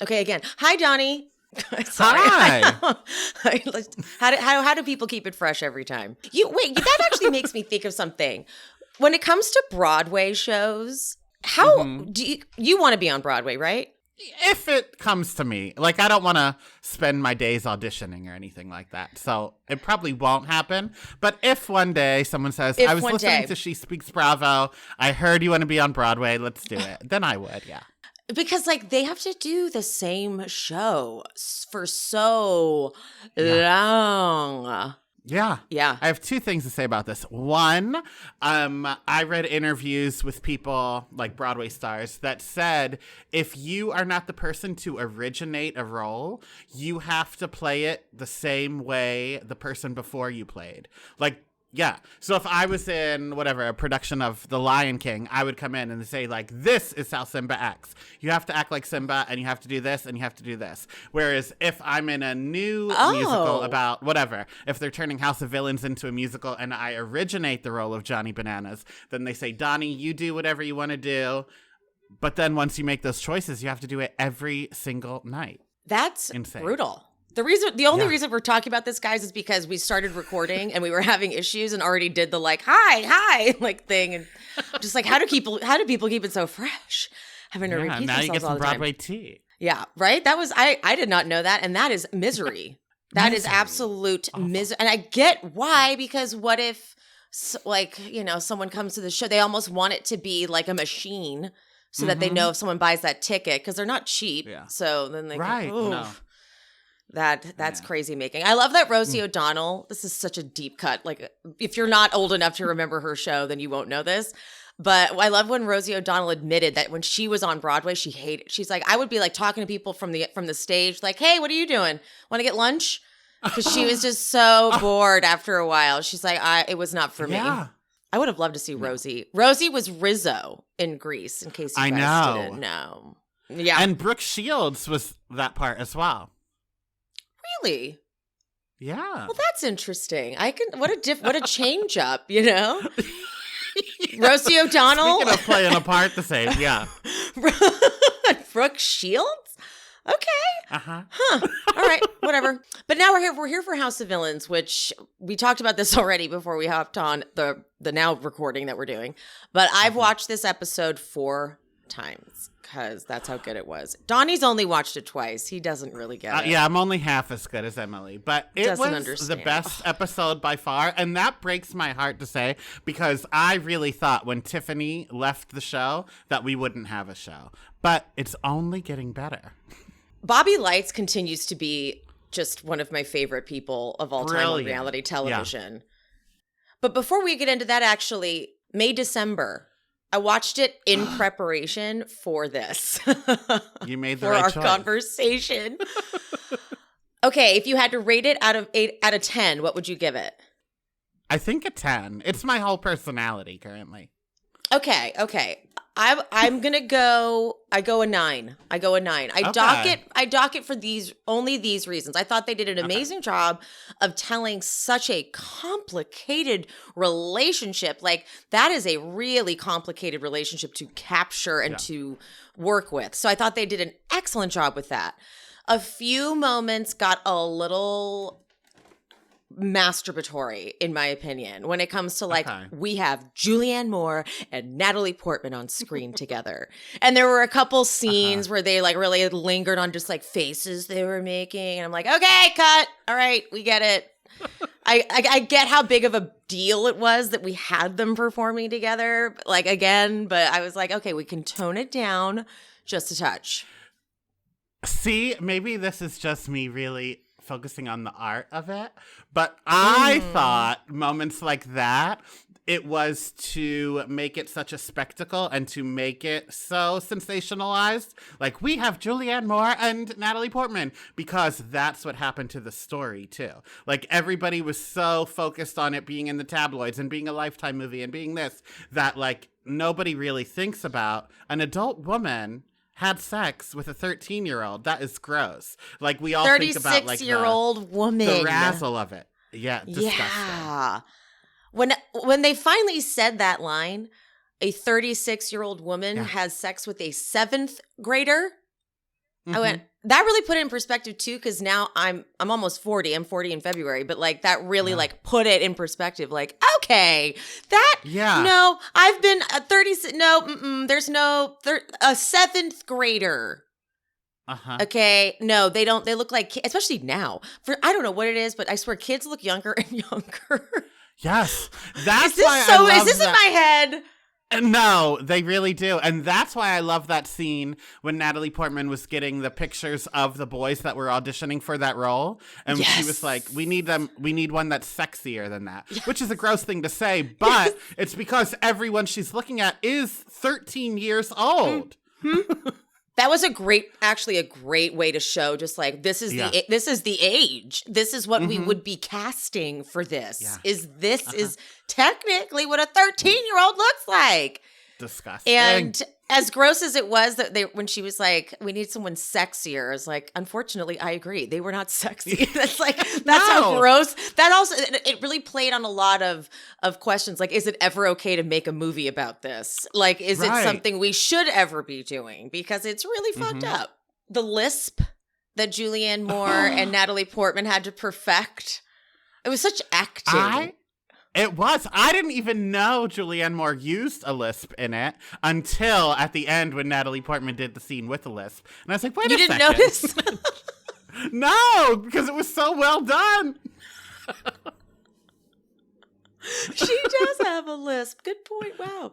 Okay, again. Hi, Donnie. Sorry. Hi. How do people keep it fresh every time? That actually makes me think of something. When it comes to Broadway shows, how do you want to be on Broadway, right? If it comes to me, like, I don't want to spend my days auditioning or anything like that. So it probably won't happen. But if one day someone says, I was listening to She Speaks Bravo, I heard you want to be on Broadway, let's do it. Then I would, yeah. Because, like, they have to do the same show for so long. Yeah. Yeah. I have two things to say about this. One, I read interviews with people like Broadway stars that said if you are not the person to originate a role, you have to play it the same way the person before you played. Like, yeah. So if I was in a production of The Lion King, I would come in and say, like, this is how Simba acts. You have to act like Simba, and you have to do this, and you have to do this. Whereas if I'm in a new musical about if they're turning House of Villains into a musical and I originate the role of Johnny Bananas, then they say, Donnie, you do whatever you want to do. But then once you make those choices, you have to do it every single night. That's insane. Brutal. The only reason we're talking about this, guys, is because we started recording and we were having issues and already did the like hi like thing, and just like how do people keep it so fresh? Having to repeat now themselves you get some all the Broadway time. tea. Yeah, right. That was I did not know that, and that is misery. That is absolute misery, and I get why, because what if someone comes to the show, they almost want it to be like a machine, so that they know if someone buys that ticket, because they're not cheap. Yeah. So then they That's crazy making. I love that Rosie O'Donnell, this is such a deep cut. Like, if you're not old enough to remember her show, then you won't know this. But I love when Rosie O'Donnell admitted that when she was on Broadway, she's like, I would be like talking to people from the stage, like, hey, what are you doing? Want to get lunch? Because she was just so bored after a while. She's like, it was not for me. I would have loved to see Rosie. Rosie was Rizzo in Grease, in case you guys didn't know. Yeah. And Brooke Shields was that part as well. Really? Yeah. Well, that's interesting. What a change up, you know? Rosie O'Donnell. Speaking of playing a part the same, yeah. Brooke Shields? Okay. Uh-huh. Huh. All right, whatever. But now we're here for House of Villains, which we talked about this already before we hopped on the now recording that we're doing. But I've watched this episode 4 times. Because that's how good it was. Donnie's only watched it twice. He doesn't really get it. Yeah, I'm only half as good as Emily. But it was the best episode by far. And that breaks my heart to say, because I really thought when Tiffany left the show that we wouldn't have a show. But it's only getting better. Bobby Lights continues to be just one of my favorite people of all time on reality television. Yeah. But before we get into that, actually, December, I watched it in preparation for this. You made the right choice. For our conversation. Okay, if you had to rate it out of 10, what would you give it? I think a 10. It's my whole personality currently. Okay. I'm gonna go. I go a 9. I dock it for these reasons. I thought they did an amazing job of telling such a complicated relationship. Like, that is a really complicated relationship to capture and to work with. So I thought they did an excellent job with that. A few moments got a little masturbatory, in my opinion, when it comes to we have Julianne Moore and Natalie Portman on screen together. And there were a couple scenes where they really lingered on just faces they were making. And I'm like, okay, cut. All right, we get it. I get how big of a deal it was that we had them performing together, again, but I was like, okay, we can tone it down just a touch. See, maybe this is just me really focusing on the art of it, but I thought moments like that, it was to make it such a spectacle and to make it so sensationalized. Like, we have Julianne Moore and Natalie Portman, because that's what happened to the story too. Like, everybody was so focused on it being in the tabloids and being a Lifetime movie and being this, that nobody really thinks about an adult woman had sex with a 13-year-old. That is gross. We all think about 36-year-old woman. The razzle of it. Yeah, disgusting. Yeah. When they finally said that line, a 36-year-old woman has sex with a 7th grader. I went, that really put it in perspective too, because now I'm almost 40. I'm 40 in February, but like that really like put it in perspective. Like, okay, no, I've been a 30. No, there's no a seventh grader. Okay, no, they don't. They look like, especially now. I don't know what it is, but I swear kids look younger and younger. Yes, that's is this in my head? No, they really do. And that's why I love that scene when Natalie Portman was getting the pictures of the boys that were auditioning for that role. And she was like, we need one that's sexier than that, which is a gross thing to say, but it's because everyone she's looking at is 13 years old. That was a great way to show just like, this is the age. This is what we would be casting for this. Yeah. Is technically what a 13-year-old looks like. Disgusting. And as gross as it was when she was like, we need someone sexier, I was like, unfortunately, I agree. They were not sexy. That's how gross. That also, it really played on a lot of questions. Like, is it ever okay to make a movie about this? Like, is it something we should ever be doing? Because it's really fucked up. The lisp that Julianne Moore and Natalie Portman had to perfect. It was such acting. It was. I didn't even know Julianne Moore used a lisp in it until at the end when Natalie Portman did the scene with the lisp. And I was like, wait a second. You didn't notice? No, because it was so well done. She does have a lisp. Good point. Wow.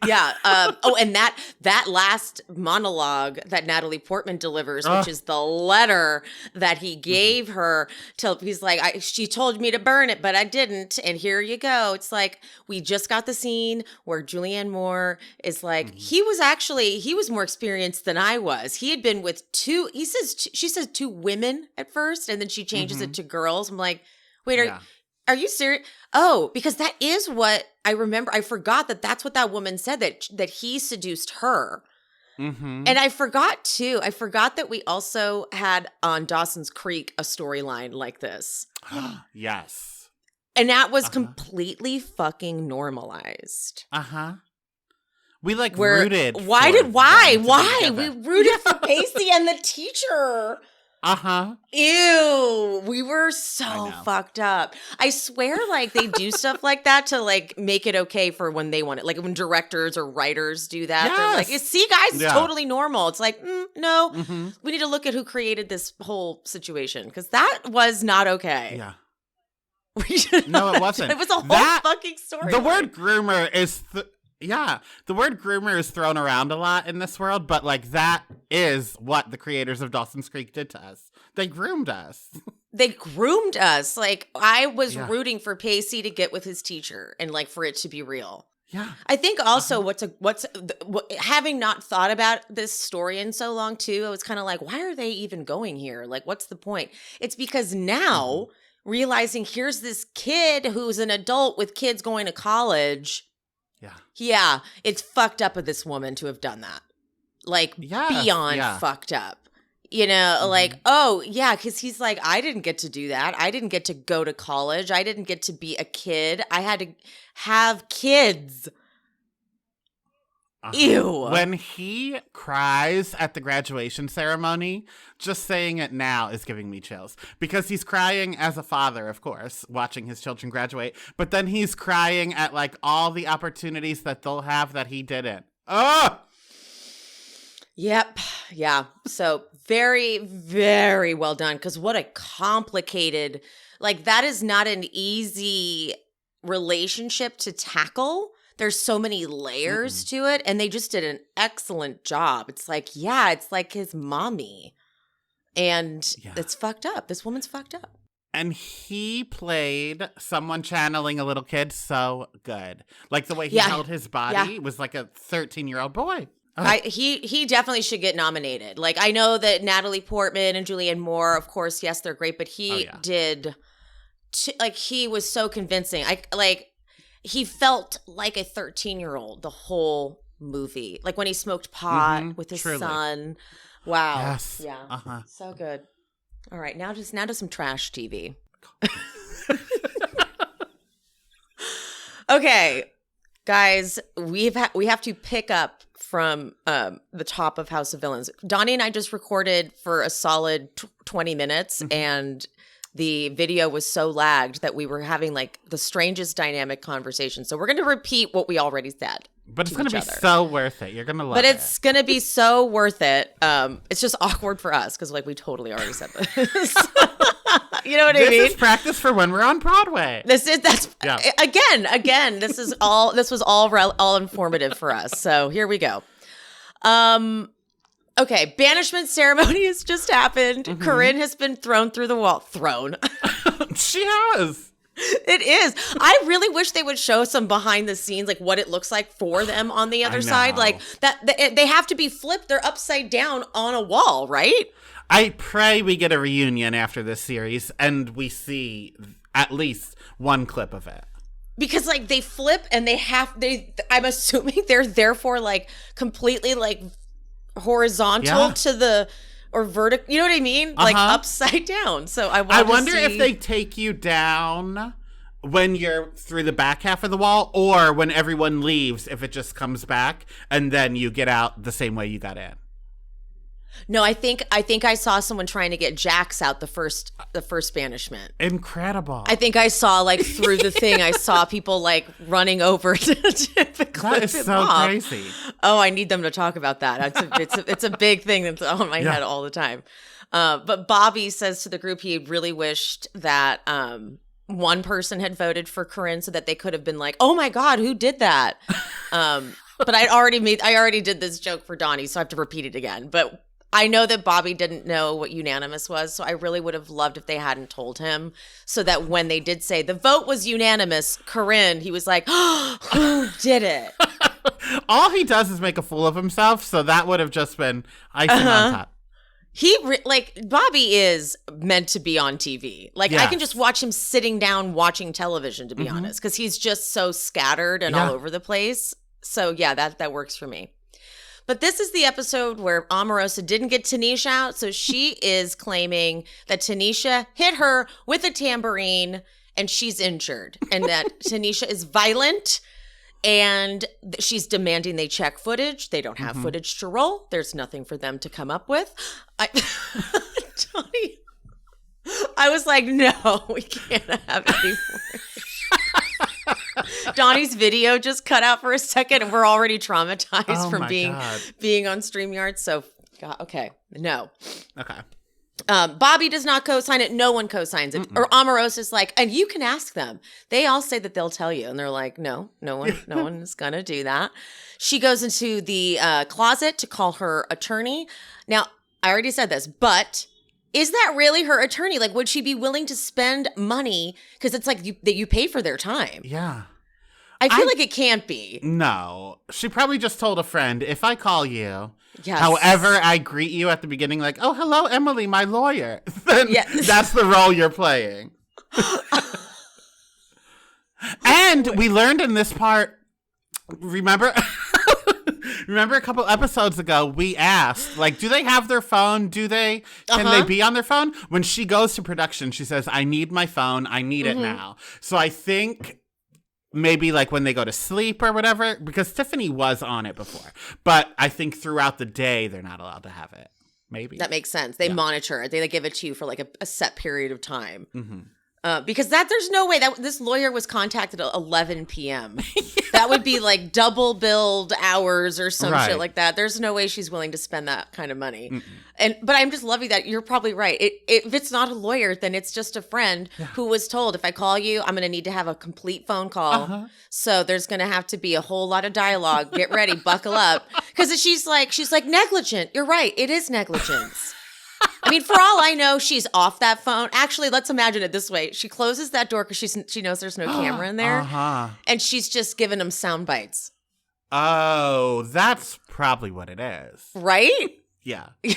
Yeah. And that last monologue that Natalie Portman delivers, which is the letter that he gave her, till he's like, she told me to burn it, but I didn't. And here you go. It's like, we just got the scene where Julianne Moore is like, he was more experienced than I was. He had been with she says two women at first, and then she changes it to girls. I'm like, wait, are you serious? Oh, because that is what I remember. I forgot that's what that woman said, that he seduced her. And I forgot too. I forgot that we also had on Dawson's Creek a storyline like this. Yes. And that was completely fucking normalized. We rooted. Why? We rooted for Pacey and the teacher. Ew. We were so fucked up. I swear, like, they do stuff like that to, like, make it okay for when they want it. Like, when directors or writers do that, they're like, see, guys, it's totally normal. It's like, no, we need to look at who created this whole situation, because that was not okay. Yeah. No, it wasn't. It was a whole fucking story. The word groomer is... the word groomer is thrown around a lot in this world, but like that is what the creators of Dawson's Creek did to us. They groomed us. Like, I was rooting for Pacey to get with his teacher and like for it to be real. Yeah. I think also having not thought about this story in so long too, I was kind of like, why are they even going here? Like, what's the point? It's because now realizing here's this kid who's an adult with kids going to college. Yeah, it's fucked up of this woman to have done that. Like, beyond fucked up. You know, like, because he's like, I didn't get to do that. I didn't get to go to college. I didn't get to be a kid. I had to have kids. Ew. When he cries at the graduation ceremony, just saying it now is giving me chills. Because he's crying as a father, of course, watching his children graduate. But then he's crying at, like, all the opportunities that they'll have that he didn't. Oh! Yep. Yeah. So very, very well done. Because what a complicated, like, that is not an easy relationship to tackle. There's so many layers to it, and they just did an excellent job. It's like, it's like his mommy. And it's fucked up. This woman's fucked up. And he played someone channeling a little kid so good. Like the way he held his body was like a 13-year-old boy. He definitely should get nominated. Like, I know that Natalie Portman and Julianne Moore, of course, yes, they're great, but he did, he was so convincing. He felt like a 13-year-old the whole movie. Like when he smoked pot with his son. Wow. Yes. Yeah. So good. All right. Now to some trash TV. Okay. Guys, we have to pick up from the top of House of Villains. Donnie and I just recorded for a solid 20 minutes, and the video was so lagged that we were having like the strangest dynamic conversation. So we're going to repeat what we already said. But it's going to be so worth it. You're going to love it. But it's going to be so worth it. It's just awkward for us because like we totally already said this. You know what I mean? This is practice for when we're on Broadway. Again, this was all informative for us. So here we go. Okay, banishment ceremony has just happened. Corinne has been thrown through the wall. Thrown. She has. It is. I really wish they would show some behind the scenes, like what it looks like for them on the other side. Like that, they have to be flipped. They're upside down on a wall, right? I pray we get a reunion after this series and we see at least one clip of it. Because like they flip and I'm assuming they're therefore like completely like horizontal to the or vertical, you know what I mean? Like upside down. So I wonder if they take you down when you're through the back half of the wall or when everyone leaves, if it just comes back and then you get out the same way you got in. No, I think I saw someone trying to get Jax out the first banishment. Incredible. I think I saw like through the thing, I saw people like running over to clip that is so off. crazy. Oh, I need them to talk about that. It's a big thing that's on my head all the time. But Bobby says to the group he really wished that one person had voted for Corinne so that they could have been like, oh my God, who did that? But I already did this joke for Donnie, so I have to repeat it again. But I know that Bobby didn't know what unanimous was, so I really would have loved if they hadn't told him so that when they did say the vote was unanimous, Corinne, he was like, oh, who did it? All he does is make a fool of himself, so that would have just been icing on top. Bobby is meant to be on TV. Like, I can just watch him sitting down watching television, to be honest, because he's just so scattered and all over the place. So, yeah, that works for me. But this is the episode where Omarosa didn't get Tanisha out, so she is claiming that Tanisha hit her with a tambourine and she's injured, and that Tanisha is violent, and she's demanding they check footage. They don't have footage to roll. There's nothing for them to come up with. Donnie, I was like, no, we can't have any more. Donnie's video just cut out for a second, and we're already traumatized from being on StreamYard. So, God, okay, no. Okay. Bobby does not co-sign it. No one co-signs it. Or Omarosa's like, and you can ask them. They all say that they'll tell you, and they're like, no one is gonna do that. She goes into the closet to call her attorney. Now, I already said this, but is that really her attorney? Like, would she be willing to spend money? Because it's like you pay for their time. Yeah. I feel like it can't be. No. She probably just told a friend, if I call you, however I greet you at the beginning, like, oh, hello, Emily, my lawyer, then that's the role you're playing. And we learned in this part, remember a couple episodes ago, we asked, like, do they have their phone? Can they be on their phone? When she goes to production, she says, I need my phone. I need it now. So I think maybe like when they go to sleep or whatever, because Tiffany was on it before. But I think throughout the day, they're not allowed to have it. Maybe. That makes sense. They monitor it. They give it to you for like a set period of time. Because there's no way that this lawyer was contacted at 11 p.m. That would be like double billed hours or some shit like that. There's no way she's willing to spend that kind of money. But I'm just loving that. You're probably right. If it's not a lawyer, then it's just a friend who was told, if I call you, I'm going to need to have a complete phone call. So there's going to have to be a whole lot of dialogue. Get ready, buckle up. Because she's like negligent. You're right. It is negligence. I mean, for all I know, she's off that phone. Actually, let's imagine it this way. She closes that door because she knows there's no camera in there. And she's just giving him sound bites. Oh, that's probably what it is. Right? Yeah. But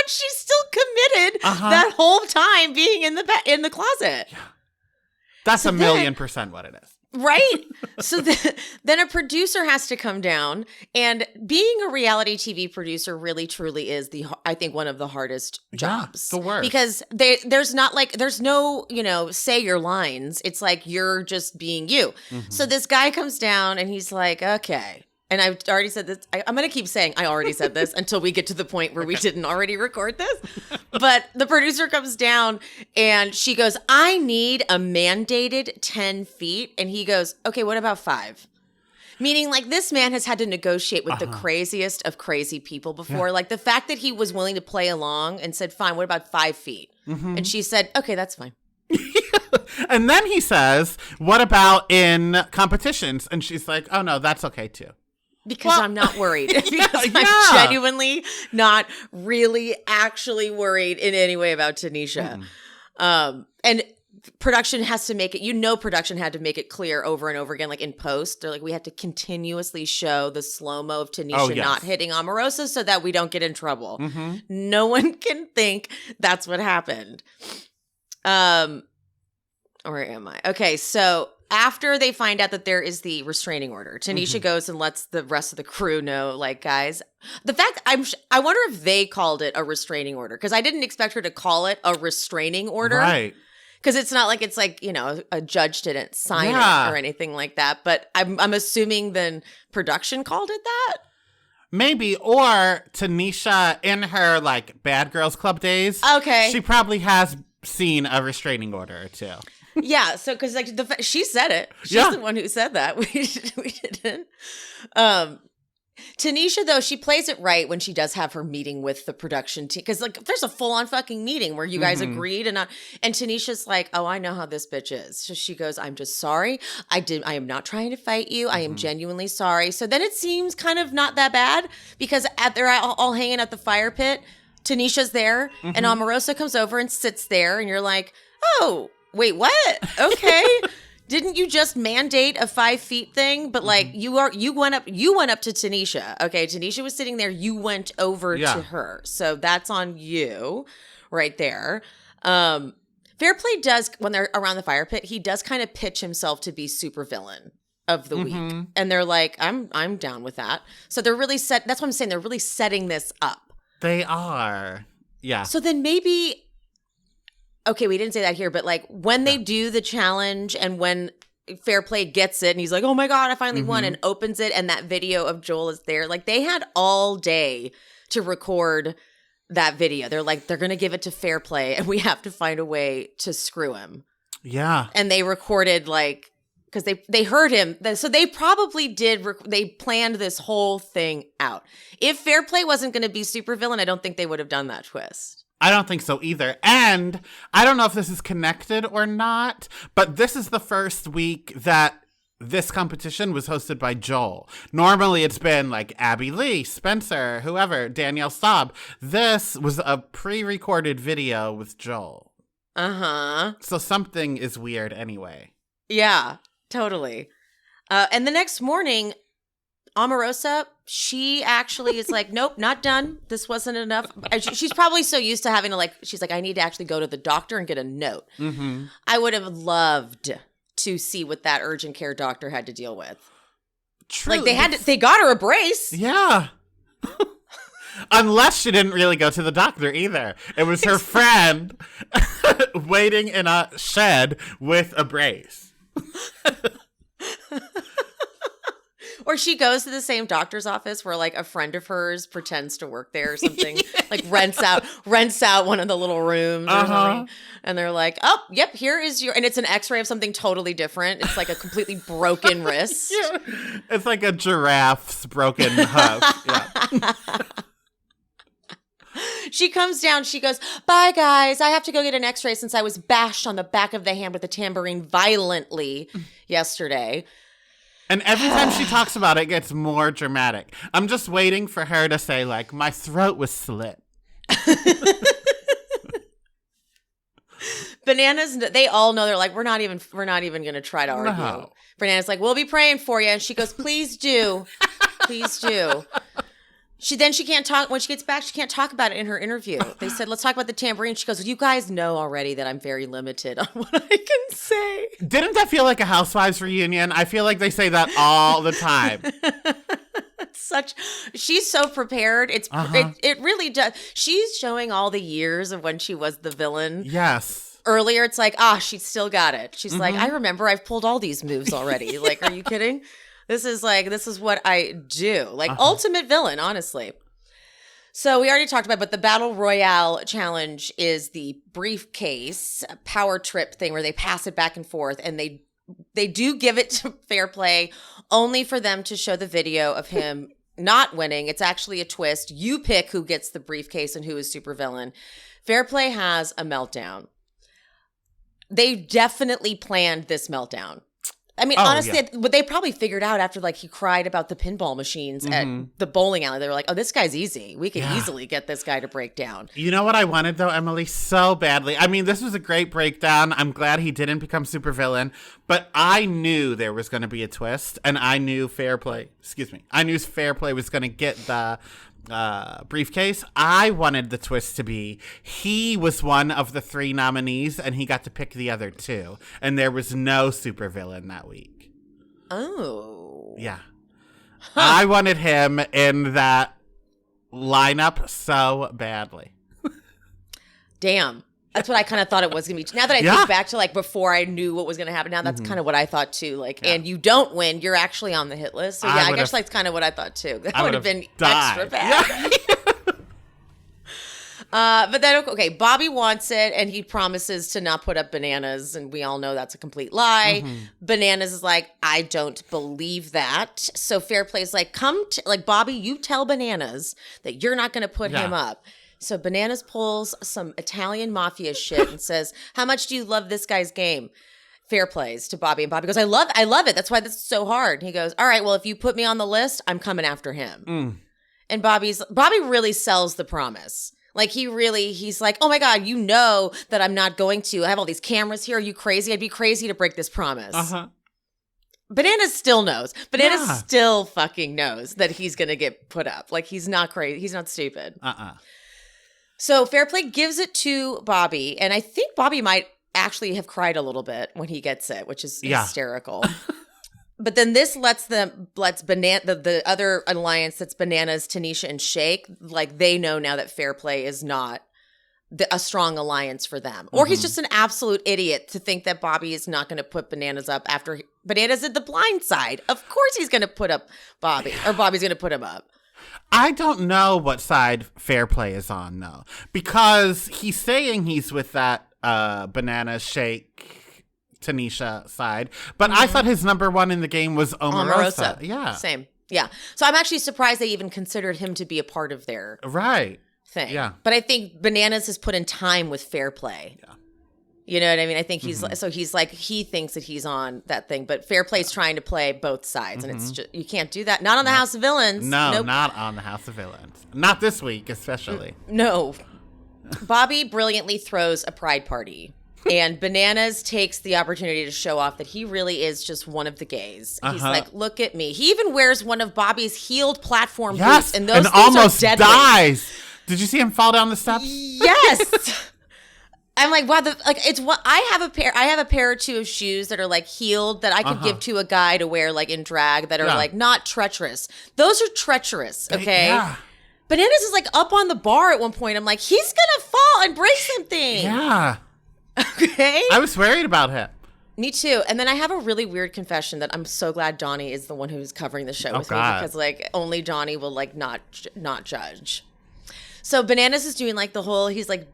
she's still committed that whole time being in the closet. Yeah. That's so 1,000,000% what it is. Right? So then a producer has to come down, and being a reality TV producer really truly is I think one of the hardest jobs. The worst. Because there's no, say your lines. It's like you're just being you. So this guy comes down and he's like, okay, and I've already said this. I'm going to keep saying I already said this until we get to the point where we didn't already record this. But the producer comes down and she goes, I need a mandated 10 feet. And he goes, okay, what about 5? Meaning, like, this man has had to negotiate with the craziest of crazy people before. Yeah. Like, the fact that he was willing to play along and said, fine, what about 5 feet? Mm-hmm. And she said, okay, that's fine. And then he says, what about in competitions? And she's like, oh, no, that's okay, too. Because I'm not worried. Because I'm genuinely not really actually worried in any way about Tanisha. And production has to make it, production had to make it clear over and over again, like in post. They're like, we had to continuously show the slow-mo of Tanisha not hitting Omarosa so that we don't get in trouble. Mm-hmm. No one can think that's what happened. Where am I? Okay, so after they find out that there is the restraining order, Tanisha goes and lets the rest of the crew know, like, guys, the fact I wonder if they called it a restraining order, because I didn't expect her to call it a restraining order. Right. Because it's not like it's like, a judge didn't sign it or anything like that. But I'm assuming then production called it that? Maybe. Or Tanisha, in her, like, Bad Girls Club days, she probably has seen a restraining order or two. Yeah, so because like she said it, she's the one who said that. We didn't. Tanisha, though, she plays it right when she does have her meeting with the production team, because like there's a full on fucking meeting where you guys agreed, and Tanisha's like, oh, I know how this bitch is. So she goes, I'm just sorry. I am not trying to fight you. I am genuinely sorry. So then it seems kind of not that bad, because they're all hanging at the fire pit. Tanisha's there, and Omarosa comes over and sits there, and you're like, oh. Wait, what? Okay. Didn't you just mandate a 5 feet thing? But like you went up to Tanisha. Okay, Tanisha was sitting there. You went over to her. So that's on you right there. Fairplay does, when they're around the fire pit, he does kind of pitch himself to be super villain of the week. And they're like, I'm down with that. So they're really that's what I'm saying. They're really setting this up. They are. Yeah. So then maybe, okay, we didn't say that here, but like when they do the challenge and when Fairplay gets it and he's like, oh my God, I finally won, and opens it and that video of Joel is there. Like they had all day to record that video. They're like, they're going to give it to Fairplay and we have to find a way to screw him. Yeah. And they recorded like, because they heard him. So they probably did, they planned this whole thing out. If Fairplay wasn't going to be supervillain, I don't think they would have done that twist. I don't think so either. And I don't know if this is connected or not, but this is the first week that this competition was hosted by Joel. Normally it's been like Abby Lee, Spencer, whoever, Danielle Staub. This was a pre-recorded video with Joel. So something is weird anyway. Yeah, totally. And the next morning, Omarosa, she actually is like, nope, not done. This wasn't enough. She's probably so used to having to she's like, I need to actually go to the doctor and get a note. I would have loved to see what that urgent care doctor had to deal with. True. Like they got her a brace. Yeah. Unless she didn't really go to the doctor either. It was her friend waiting in a shed with a brace. Or she goes to the same doctor's office where like a friend of hers pretends to work there or something, like rents out one of the little rooms or something. And they're like, oh, yep, here is and it's an x-ray of something totally different. It's like a completely broken wrist. Yeah. It's like a giraffe's broken hoof. Yeah. She comes down. She goes, bye, guys. I have to go get an x-ray since I was bashed on the back of the hand with a tambourine violently yesterday. And every time she talks about it, it gets more dramatic. I'm just waiting for her to say, like, my throat was slit. Bananas, they all know. They're like, we're not even going to try to argue. No. Bananas like, we'll be praying for you. And she goes, please do. Please do. She can't talk. When she gets back, she can't talk about it in her interview. They said, let's talk about the tambourine. She goes, you guys know already that I'm very limited on what I can say. Didn't that feel like a Housewives reunion? I feel like they say that all the time. She's so prepared. It really does. She's showing all the years of when she was the villain. Yes. Earlier, it's like, she's still got it. She's like, I remember I've pulled all these moves already. Like, are you kidding? This is what I do. Like ultimate villain, honestly. So we already talked about, but the Battle Royale challenge is the briefcase power trip thing where they pass it back and forth, and they do give it to Fair Play only for them to show the video of him not winning. It's actually a twist. You pick who gets the briefcase and who is supervillain. Fair Play has a meltdown. They definitely planned this meltdown. I mean, honestly, what they probably figured out after, like, he cried about the pinball machines at the bowling alley. They were like, oh, this guy's easy. We can easily get this guy to break down. You know what I wanted, though, Emily, so badly? I mean, this was a great breakdown. I'm glad he didn't become supervillain. But I knew there was going to be a twist, and I knew Fair Play was going to get the briefcase. I wanted the twist to be he was one of the 3 nominees and he got to pick the other 2, and there was no supervillain that week. Oh. Yeah. I wanted him in that lineup so badly. Damn. That's what I kind of thought it was going to be. Now that I think back to, like, before I knew what was going to happen, now that's kind of what I thought too. Like, and you don't win, you're actually on the hit list. So I guess that's kind of what I thought too. That would have been extra bad. But then, okay, Bobby wants it, and he promises to not put up Bananas, and we all know that's a complete lie. Bananas is like, I don't believe that. So Fair Play's like, Bobby, you tell Bananas that you're not going to put him up. So Bananas pulls some Italian mafia shit and says, how much do you love this guy's game? Fair Plays to Bobby. And Bobby goes, I love it. That's why this is so hard. And he goes, all right, well, if you put me on the list, I'm coming after him. And Bobby really sells the promise. Like, he's like, oh my God, you know that I'm not going to. I have all these cameras here. Are you crazy? I'd be crazy to break this promise. Bananas still knows. Bananas still fucking knows that he's going to get put up. Like, he's not crazy. He's not stupid. So Fair Play gives it to Bobby, and I think Bobby might actually have cried a little bit when he gets it, which is hysterical. But then this lets the other alliance that's Bananas, Tanisha, and Shake, like, they know now that Fair Play is not a strong alliance for them. Or he's just an absolute idiot to think that Bobby is not going to put Bananas up after Bananas at the blind side. Of course he's going to put up Bobby, or Bobby's going to put him up. I don't know what side Fair Play is on, though, because he's saying he's with that Banana Shake Tanisha side, but I thought his number 1 in the game was Omarosa. Yeah. Same. Yeah. So I'm actually surprised they even considered him to be a part of their thing. Yeah. But I think Bananas has put in time with Fair Play. Yeah. You know what I mean? I think he's like, he thinks that he's on that thing, but Fair Play's trying to play both sides, and it's just, you can't do that. Not on the House of Villains. No, not on the House of Villains. Not this week, especially. No. Bobby brilliantly throws a pride party, and Bananas takes the opportunity to show off that he really is just one of the gays. He's like, look at me. He even wears one of Bobby's heeled platform boots, and those things almost are deadly. Dies. Did you see him fall down the steps? Yes. I'm like, wow, it's what I have a pair or 2 of shoes that are like heeled that I could give to a guy to wear like in drag that are like not treacherous. Those are treacherous, okay? Bananas is like up on the bar at one point. I'm like, he's gonna fall and break something. Yeah. Okay. I was worried about him. Me too. And then I have a really weird confession that I'm so glad Donnie is the one who's covering the show with me, because like only Donnie will like not judge. So Bananas is doing like the whole, he's like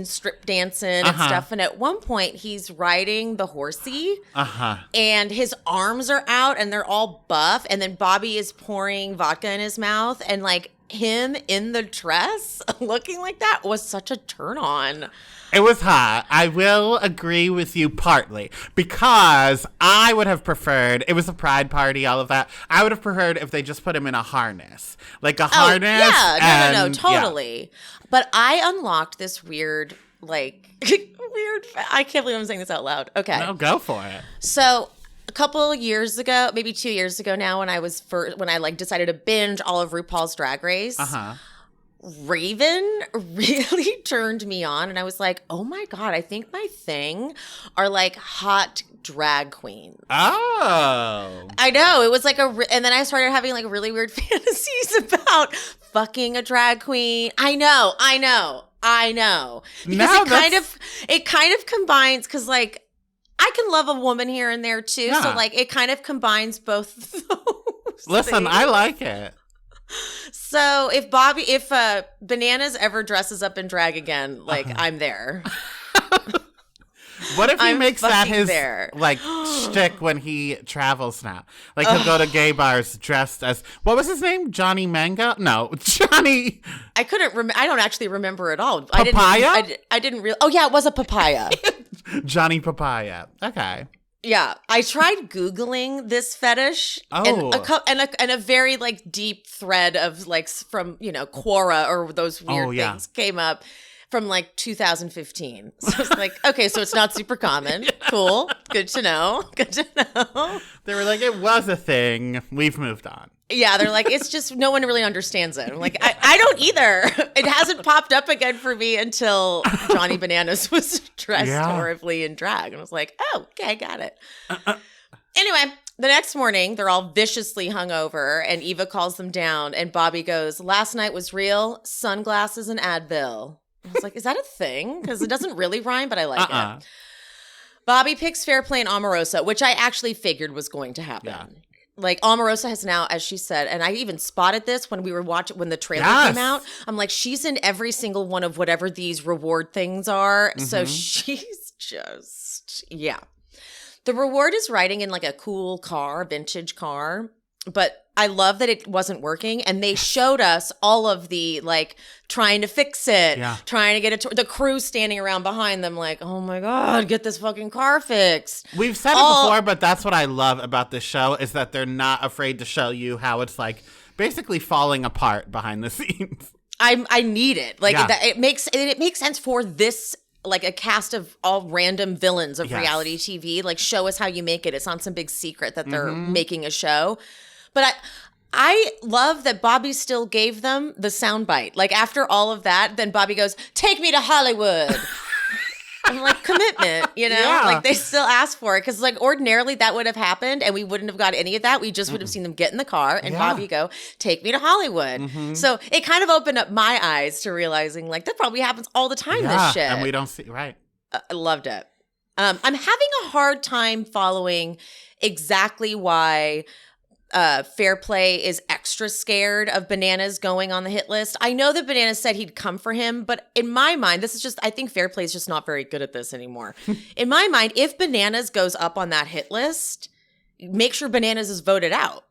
strip dancing and stuff. And at one point he's riding the horsey and his arms are out and they're all buff. And then Bobby is pouring vodka in his mouth, and like him in the dress looking like that was such a turn on. It was hot. I will agree with you partly, because I would have preferred, it was a pride party, all of that. I would have preferred if they just put him in a harness. Like a harness. Yeah, no, totally. Yeah. But I unlocked this weird, like, I can't believe I'm saying this out loud. Okay. No, go for it. So a couple years ago, maybe 2 years ago now, when I like decided to binge all of RuPaul's Drag Race. Raven really turned me on, and I was like, oh my God, I think my thing are like hot drag queens. Oh. I know. It was like and then I started having like really weird fantasies about fucking a drag queen. I know. Because it kind of combines, because like I can love a woman here and there too. Yeah. So like it kind of combines both those. Listen, I like it. So if Bananas ever dresses up in drag again, like I'm there. What if he makes that his there. like shtick when he travels now? Like he'll go to gay bars dressed as, what was his name? Johnny Mango? No, Johnny. I couldn't remember. I don't actually remember at all. Papaya? I didn't really. Oh yeah, it was a papaya. Johnny Papaya. Okay. Yeah, I tried Googling this fetish, and a very like deep thread of like from Quora or those weird things came up from like 2015. So it's like, okay, so it's not super common. Cool, good to know. Good to know. They were like, it was a thing. We've moved on. Yeah, they're like, it's just no one really understands it. I'm like, I don't either. It hasn't popped up again for me until Johnny Bananas was dressed horribly in drag. And I was like, oh, okay, got it. Anyway, the next morning, they're all viciously hungover, and Eva calls them down, and Bobby goes, last night was real, sunglasses and Advil. I was like, is that a thing? Because it doesn't really rhyme, but I like it. Bobby picks Fairplay and Omarosa, which I actually figured was going to happen. Yeah. Like, Omarosa has now, as she said, and I even spotted this when we were watching, when the trailer came out. I'm like, she's in every single one of whatever these reward things are. Mm-hmm. So she's just, The reward is riding in like a cool car, vintage car. But I love that it wasn't working. And they showed us all of the like trying to fix it, trying to get it to the crew standing around behind them like, oh my God, get this fucking car fixed. We've said it before, but that's what I love about this show is that they're not afraid to show you how it's like basically falling apart behind the scenes. I need it. Like it makes sense for this, like a cast of all random villains of reality TV. Like, show us how you make it. It's not some big secret that they're making a show. But I love that Bobby still gave them the soundbite. Like, after all of that, then Bobby goes, take me to Hollywood. I'm like, commitment, Like, they still asked for it. Because, like, ordinarily that would have happened and we wouldn't have got any of that. We just would have seen them get in the car and Bobby go, take me to Hollywood. Mm-hmm. So it kind of opened up my eyes to realizing, like, that probably happens all the time, this shit. And we don't see, right. I loved it. I'm having a hard time following exactly why Fairplay is extra scared of Bananas going on the hit list. I know that Bananas said he'd come for him, but in my mind, I think Fairplay is just not very good at this anymore. In my mind, if Bananas goes up on that hit list, make sure Bananas is voted out.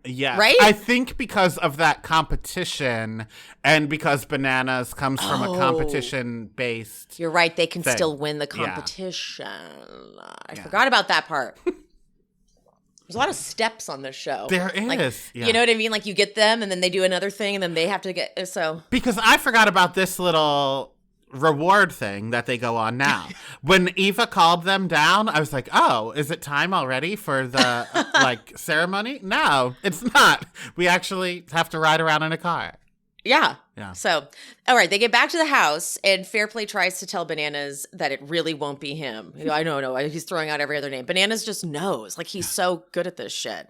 Yeah. Right? I think because of that competition and because Bananas comes from a competition-based You're right. They can thing. still win the competition. I forgot about that part. There's a lot of steps on this show. There is. Like, you know what I mean? Like, you get them, and then they do another thing, and then they have to get, so. Because I forgot about this little reward thing that they go on now. When Eva called them down, I was like, oh, is it time already for the, ceremony? No, it's not. We actually have to ride around in a car. Yeah. So, all right, they get back to the house, and Fairplay tries to tell Bananas that it really won't be him. I know, he's throwing out every other name. Bananas just knows. Like, he's so good at this shit.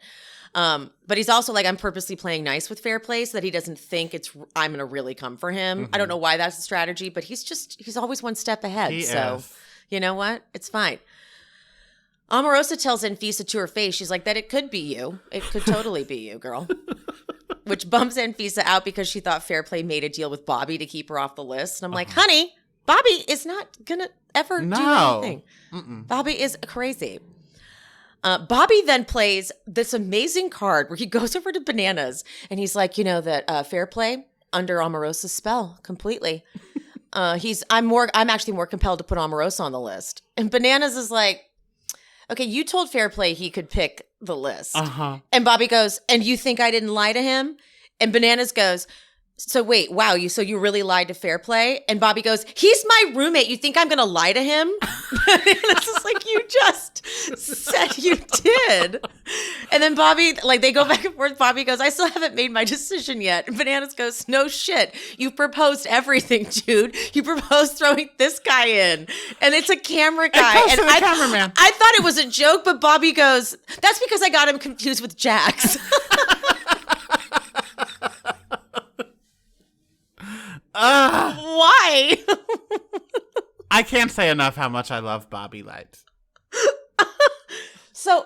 But he's also like, I'm purposely playing nice with Fairplay so that he doesn't think I'm going to really come for him. I don't know why that's a strategy, but he's always one step ahead. He is. You know what? It's fine. Omarosa tells Anfisa to her face, she's like, that it could be you. It could totally be you, girl. Which bumps Anfisa out because she thought Fairplay made a deal with Bobby to keep her off the list. And I'm like, honey, Bobby is not going to ever do anything. Bobby is crazy. Bobby then plays this amazing card where he goes over to Bananas and he's like, that Fairplay under Omarosa's spell completely. I'm actually more compelled to put Omarosa on the list. And Bananas is like, okay, you told Fairplay he could pick the list. And Bobby goes, and you think I didn't lie to him? And Bananas goes, so wait, wow, so you really lied to Fairplay? And Bobby goes, he's my roommate. You think I'm going to lie to him? Bananas is like, you just said you did. And then Bobby, they go back and forth. Bobby goes, I still haven't made my decision yet. And Bananas goes, no shit. You proposed everything, dude. You proposed throwing this guy in. And it's a camera guy. And cameraman. I thought it was a joke, but Bobby goes, that's because I got him confused with Jax. Why? I can't say enough how much I love Bobby Light. So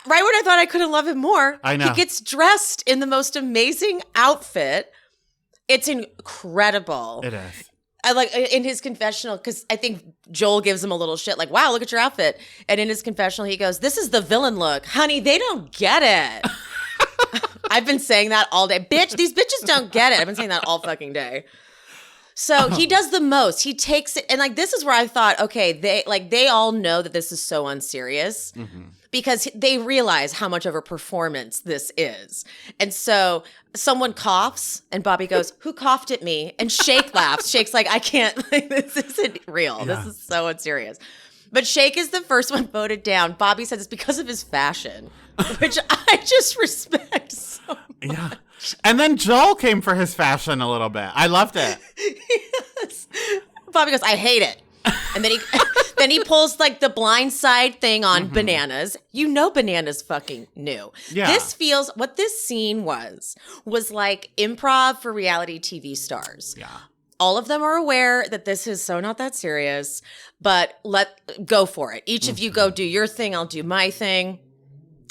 right when I thought I couldn't love him more, I know. he gets dressed in the most amazing outfit. It's incredible. It is. I like in his confessional, because I think Joel gives him a little shit, like, wow, look at your outfit. And in his confessional, he goes, this is the villain look. Honey, they don't get it. I've been saying that all day. Bitch, these bitches don't get it. I've been saying that all fucking day. So he does the most. He takes it. And like, this is where I thought, okay, they all know that this is so unserious because they realize how much of a performance this is. And so someone coughs and Bobby goes, who coughed at me? And Shake laughs. Shake's like, I can't, like, this isn't real. Yeah. This is so unserious. But Shake is the first one voted down. Bobby said it's because of his fashion, which I just respect so much. Yeah. And then Joel came for his fashion a little bit. I loved it. Yes. Bobby goes, I hate it. And then he pulls like the Blind Side thing on Bananas. You know Bananas fucking knew. Yeah. What this scene was like improv for reality TV stars. Yeah. All of them are aware that this is so not that serious, but go for it. Each of you go do your thing, I'll do my thing.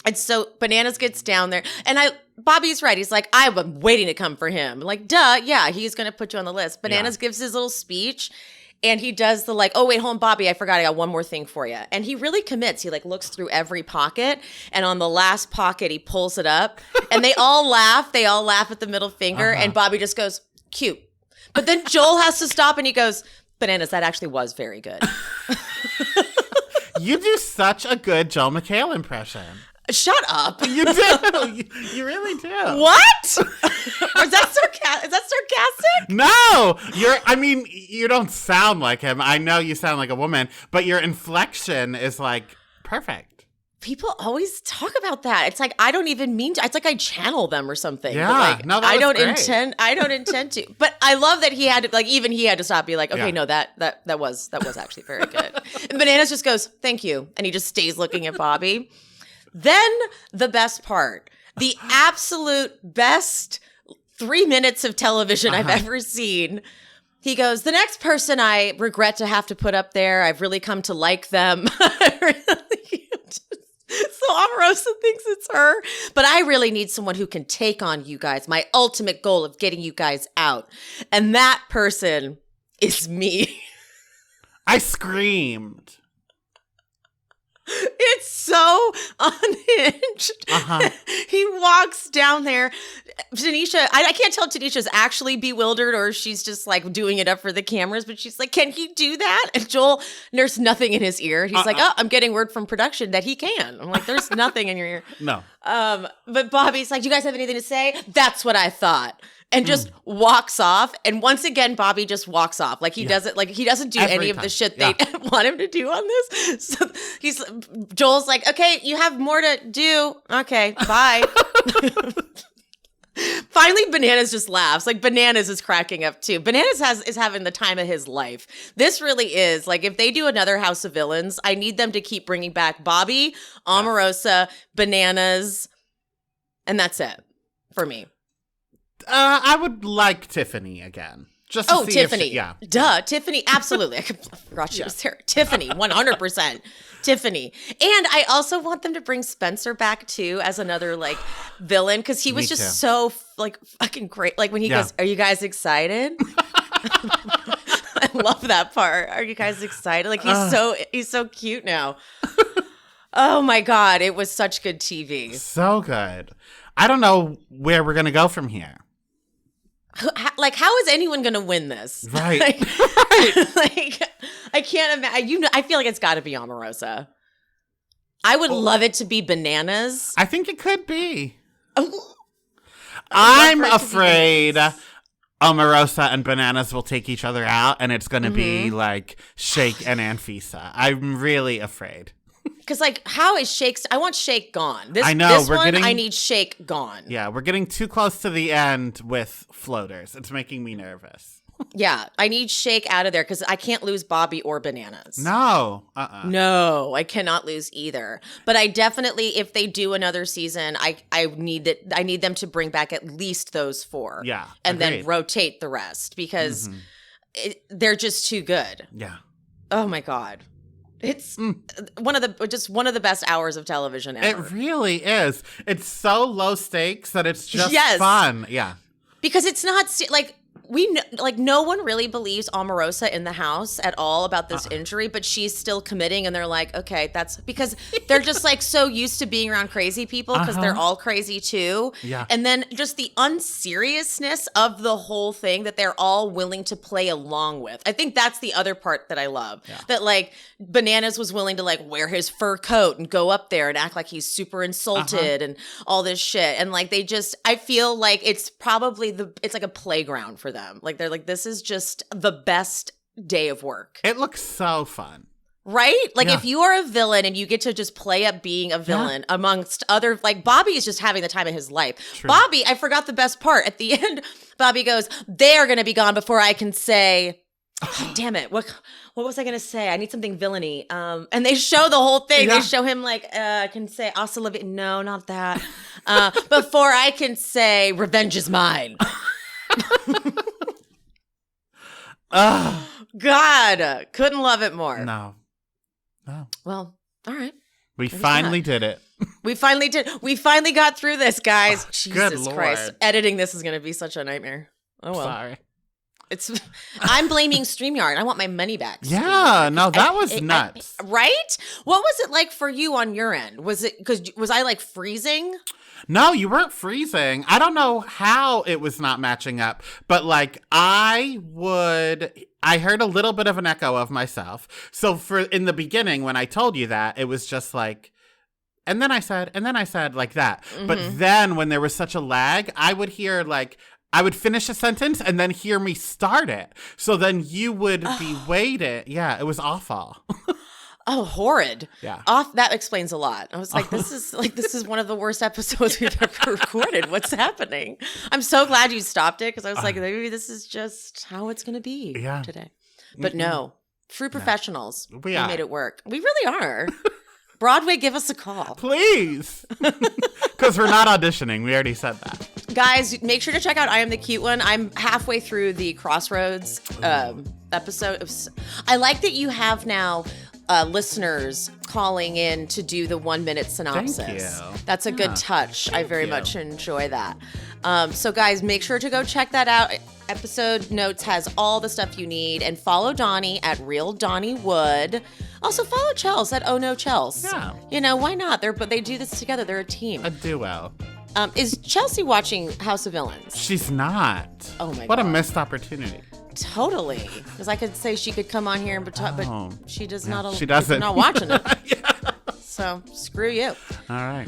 And so Bananas gets down there, and Bobby's right. He's like, I'm waiting to come for him. Like, duh, yeah, he's going to put you on the list. Bananas gives his little speech, and he does the like, oh, wait, hold on, Bobby, I forgot, I got one more thing for you. And he really commits. He like looks through every pocket, and on the last pocket, he pulls it up, and they all laugh. They all laugh at the middle finger, and Bobby just goes, cute. But then Joel has to stop, and he goes, Bananas, that actually was very good. You do such a good Joel McHale impression. Shut up. You do. You really do. What? Is that sarcastic? No. You don't sound like him. I know you sound like a woman, but your inflection is like perfect. People always talk about that. It's like I don't even mean to. It's like I channel them or something. Yeah. Like, no, that was great. I don't intend to. But I love that he had to, like, even he had to stop, be like, okay, no, that was actually very good. And Bananas just goes, thank you. And he just stays looking at Bobby. Then the best part, the absolute best 3 minutes of television I've ever seen. He goes, the next person I regret to have to put up there, I've really come to like them. So Omarosa thinks it's her, but I really need someone who can take on you guys. My ultimate goal of getting you guys out. And that person is me. I screamed. It's so unhinged. He walks down there. Tanisha, I can't tell if Tanisha's actually bewildered or she's just like doing it up for the cameras, but she's like, can he do that? And Joel, there's nothing in his ear. He's like, oh, I'm getting word from production that he can. I'm like, there's nothing in your ear. No. But Bobby's like, do you guys have anything to say? That's what I thought. And just walks off. And once again, Bobby just walks off. Like he doesn't, like he doesn't do any of the shit they want him to do on this. So Joel's like, okay, you have more to do. Okay, bye. Finally, Bananas just laughs. Like Bananas is cracking up too. Bananas is having the time of his life. This really is like, if they do another House of Villains, I need them to keep bringing back Bobby, Omarosa, Bananas, and that's it for me. I would like Tiffany again. Just to see Tiffany. Duh, Tiffany, absolutely. I forgot she was there. Tiffany, 100%. Tiffany. And I also want them to bring Spencer back too as another like villain, because he was just so like fucking great. Like when he goes, are you guys excited? I love that part. Are you guys excited? Like he's so cute now. Oh my God. It was such good TV. So good. I don't know where we're going to go from here. Like, how is anyone going to win this? Right. Like, I can't imagine. I feel like it's got to be Omarosa. I would love it to be Bananas. I think it could be. I'm afraid Omarosa and Bananas will take each other out, and it's going to be like Shake and Anfisa. I'm really afraid. Because, like, how is Shake? I want Shake gone. I know. I need Shake gone. Yeah, we're getting too close to the end with floaters. It's making me nervous. Yeah, I need Shake out of there because I can't lose Bobby or Bananas. No. No, I cannot lose either. But I definitely, if they do another season, I need them to bring back at least those four. Yeah, and then rotate the rest because they're just too good. Yeah. Oh my God. It's one of the best hours of television ever. It really is. It's so low stakes that it's just Yes. fun. Yeah. Because it's not like no one really believes Omarosa in the house at all about this injury, but she's still committing, and they're like, okay, that's because they're just like so used to being around crazy people because they're all crazy too. Yeah. And then just the unseriousness of the whole thing that they're all willing to play along with. I think that's the other part that I love. Yeah. That like Bananas was willing to like wear his fur coat and go up there and act like he's super insulted and all this shit. And like I feel like it's probably it's like a playground for them. Like they're like, this is just the best day of work. It looks so fun. Right? Like if you are a villain and you get to just play up being a villain amongst other, like Bobby is just having the time of his life. True. Bobby, I forgot the best part. At the end, Bobby goes, they're going to be gone before I can say, damn it. What was I going to say? I need something villainy. And they show the whole thing. Yeah. They show him like, I can say, hasta la vida. No, not that. Before I can say, revenge is mine. God, couldn't love it more. No. Well, all right. We finally did it. We finally did. We finally got through this, guys. Good Jesus Lord. Christ. Editing this is going to be such a nightmare. Oh, well. Sorry. I'm blaming StreamYard. I want my money back. Yeah, no, that was nuts. Right? What was it like for you on your end? Was I like freezing? No, you weren't freezing. I don't know how it was not matching up, but like I heard a little bit of an echo of myself. So in the beginning, when I told you that, it was just like, and then I said like that. Mm-hmm. But then when there was such a lag, I would hear like, I would finish a sentence and then hear me start it. So then you would be waiting. Yeah, it was awful. Oh, horrid. Yeah. That explains a lot. I was like, this is one of the worst episodes we've ever recorded. What's happening? I'm so glad you stopped it because I was like, maybe this is just how it's going to be today. But no, true professionals. We made it work. We really are. Broadway, give us a call. Please. Because we're not auditioning. We already said that. Guys, make sure to check out I Am the Cute One. I'm halfway through the Crossroads episode. I like that you have now listeners calling in to do the 1 minute synopsis. Thank you. That's a good touch. I very much enjoy that. So guys, make sure to go check that out. Episode notes has all the stuff you need. And follow Donnie at Real Donnie Wood. Also follow Chels at Oh No Chels. Yeah. You know, why not? They do this together. They're a team. A duo. Is Chelsea watching House of Villains? She's not. Oh my God. What a missed opportunity. Totally. Because I could say she could come on here but she does not. She doesn't. She's not watching it. So screw you. All right.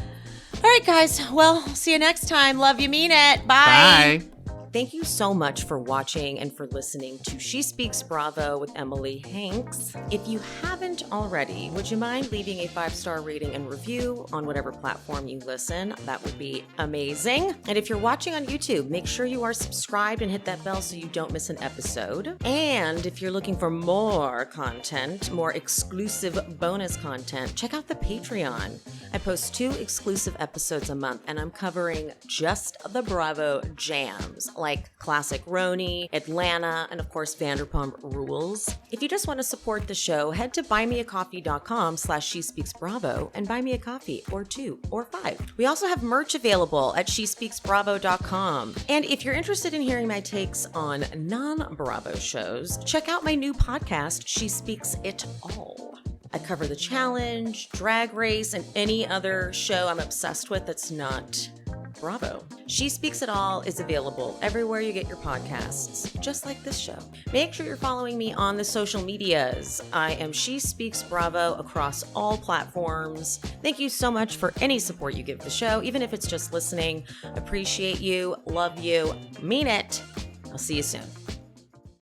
All right, guys. Well, see you next time. Love you, mean it. Bye. Bye. Thank you so much for watching and for listening to She Speaks Bravo with Emily Hanks. If you haven't already, would you mind leaving a 5-star rating and review on whatever platform you listen? That would be amazing. And if you're watching on YouTube, make sure you are subscribed and hit that bell so you don't miss an episode. And if you're looking for more content, more exclusive bonus content, check out the Patreon. I post 2 exclusive episodes a month, and I'm covering just the Bravo jams, like Classic Roni, Atlanta, and of course Vanderpump Rules. If you just want to support the show, head to buymeacoffee.com/SheSpeaksBravo and buy me a coffee, or 2 or 5. We also have merch available at SheSpeaksBravo.com. And if you're interested in hearing my takes on non-Bravo shows, check out my new podcast, She Speaks It All. I cover The Challenge, Drag Race, and any other show I'm obsessed with that's not Bravo. She Speaks It All is available everywhere you get your podcasts, just like this show. Make sure you're following me on the social medias. I am She Speaks Bravo across all platforms. Thank you so much for any support you give the show, even if it's just listening. Appreciate you, love you, mean it. I'll see you soon.